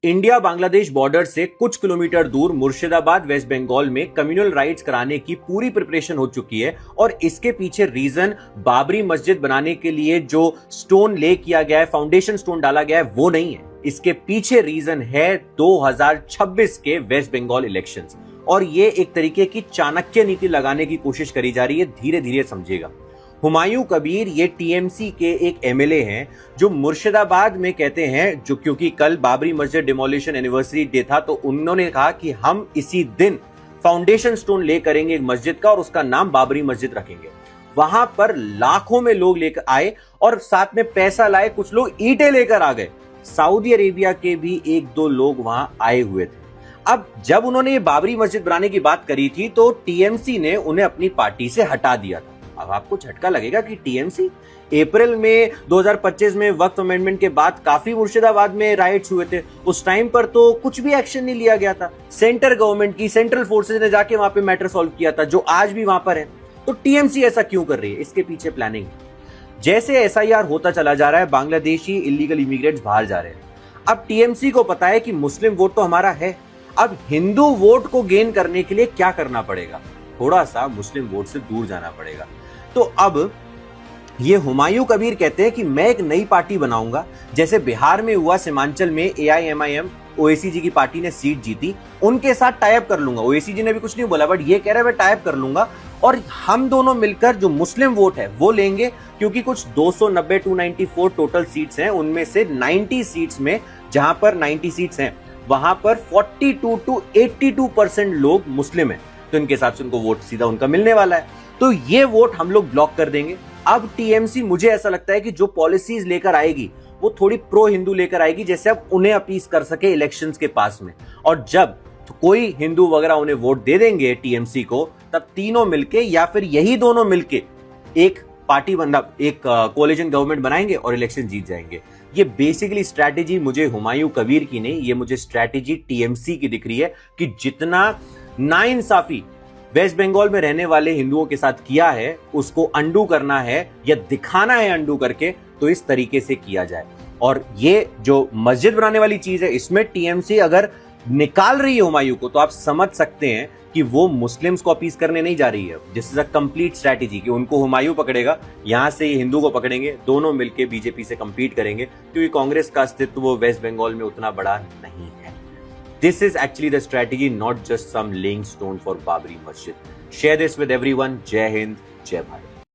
India Bangladesh border से कुछ kilometre दूर मुर्शिदाबाद वेस्ट बंगाल में कम्युनल राइट्स कराने की पूरी प्रिपरेशन हो चुकी है और इसके पीछे रीजन बाबरी मस्जिद बनाने के लिए जो स्टोन ले किया गया है, फाउंडेशन स्टोन डाला गया है, वो नहीं है। इसके पीछे रीजन है 2026 के वेस्ट बंगाल इलेक्शंस और ये एक तरीके की चाणक्य नीति लगाने की कोशिश करी जा रही है। धीरे धीरे समझेगा। हुमायूं कबीर ये टीएमसी के एक एमएलए हैं जो मुर्शिदाबाद में कहते हैं, जो क्योंकि कल बाबरी मस्जिद डिमोलिशन एनिवर्सरी डे था तो उन्होंने कहा कि हम इसी दिन फाउंडेशन स्टोन ले करेंगे एक मस्जिद का और उसका नाम बाबरी मस्जिद रखेंगे। वहां पर लाखों में लोग लेकर आए और साथ में पैसा लाए, कुछ लोग ईंटें लेकर आ गए। सऊदी अरेबिया के भी एक दो लोग वहां आए हुए थे। अब जब उन्होंने ये बाबरी मस्जिद बनाने की बात करी थी तो टीएमसी ने उन्हें अपनी पार्टी से हटा दिया था। अब आपको झटका लगेगा कि टीएमसी अप्रैल में 2025 में वक्फ अमेंडमेंट के बाद काफी मुर्शिदाबाद में राइट्स हुए थे। उस टाइम पर तो कुछ भी एक्शन नहीं लिया गया था। सेंटर गवर्नमेंट की सेंट्रल फोर्सेज ने जाके वहां पे मैटर सॉल्व किया था, जो आज भी वहां पर है। तो टीएमसी ऐसा क्यों कर रही है? इसके पीछे प्लानिंग। जैसे एसआईआर होता चला जा रहा है, बांग्लादेशी इलीगल इमिग्रेंट्स बाहर जा रहे हैं। अब टीएमसी को पता है कि मुस्लिम वोट तो हमारा है, अब हिंदू वोट को गेन करने के लिए क्या करना पड़ेगा? थोड़ा सा मुस्लिम वोट से दूर जाना पड़ेगा। तो अब ये हुमायूं कबीर कहते हैं कि मैं एक नई पार्टी बनाऊंगा, जैसे बिहार में हुआ, सीमांचल में एआईएमआईएम ओवैसी जी की पार्टी ने सीट जीती, उनके साथ टाइप कर लूंगा। ओवैसी जी ने भी कुछ नहीं बोला, बट ये कह रहा है मैं टाइप कर लूंगा और हम दोनों मिलकर जो मुस्लिम वोट है वो लेंगे, क्योंकि कुछ 290 294 टोटल सीट्स हैं, उनमें से 90 सीट्स में, जहां पर 90 सीट्स हैं वहां पर 42 to 82% लोग मुस्लिम हैं, तो इनके हिसाब से उनको वोट सीधा उनका मिलने वाला है। तो ये वोट हम लोग ब्लॉक कर देंगे। अब टीएमसी, मुझे ऐसा लगता है कि जो पॉलिसीज लेकर आएगी वो थोड़ी प्रो हिंदू लेकर आएगी, जैसे अब उन्हें अपील कर सके इलेक्शंस के पास में। और जब तो कोई हिंदू वगैरह उन्हें वोट दे देंगे टीएमसी को, तब तीनों मिलके या फिर यही दोनों मिलके एक पार्टी एक कोलिशन गवर्नमेंट बनाएंगे और इलेक्शन जीत जाएंगे। ये बेसिकली स्ट्रैटेजी मुझे हुमायूं कबीर की नहीं, ये मुझे स्ट्रैटेजी टीएमसी की दिख रही है कि जितना नाइंसाफी वेस्ट बंगाल में रहने वाले हिंदुओं के साथ किया है उसको अंडू करना है या दिखाना है अंडू करके, तो इस तरीके से किया जाए। और ये जो मस्जिद बनाने वाली चीज है, इसमें टीएमसी अगर निकाल रही है हुमायूं को, तो आप समझ सकते हैं कि वो मुस्लिम्स को अपील करने नहीं जा रही है। This is a complete strategy कि उनको हुमायूं पकड़ेगा, यहां से हिंदू को पकड़ेंगे, दोनों मिलकर बीजेपी से कंपीट करेंगे, क्योंकि कांग्रेस का अस्तित्व वेस्ट बंगाल में उतना बड़ा नहीं है। This is actually the strategy, not just some laying stone for Babri Masjid. Share this with everyone. Jai Hind, Jai Bharat.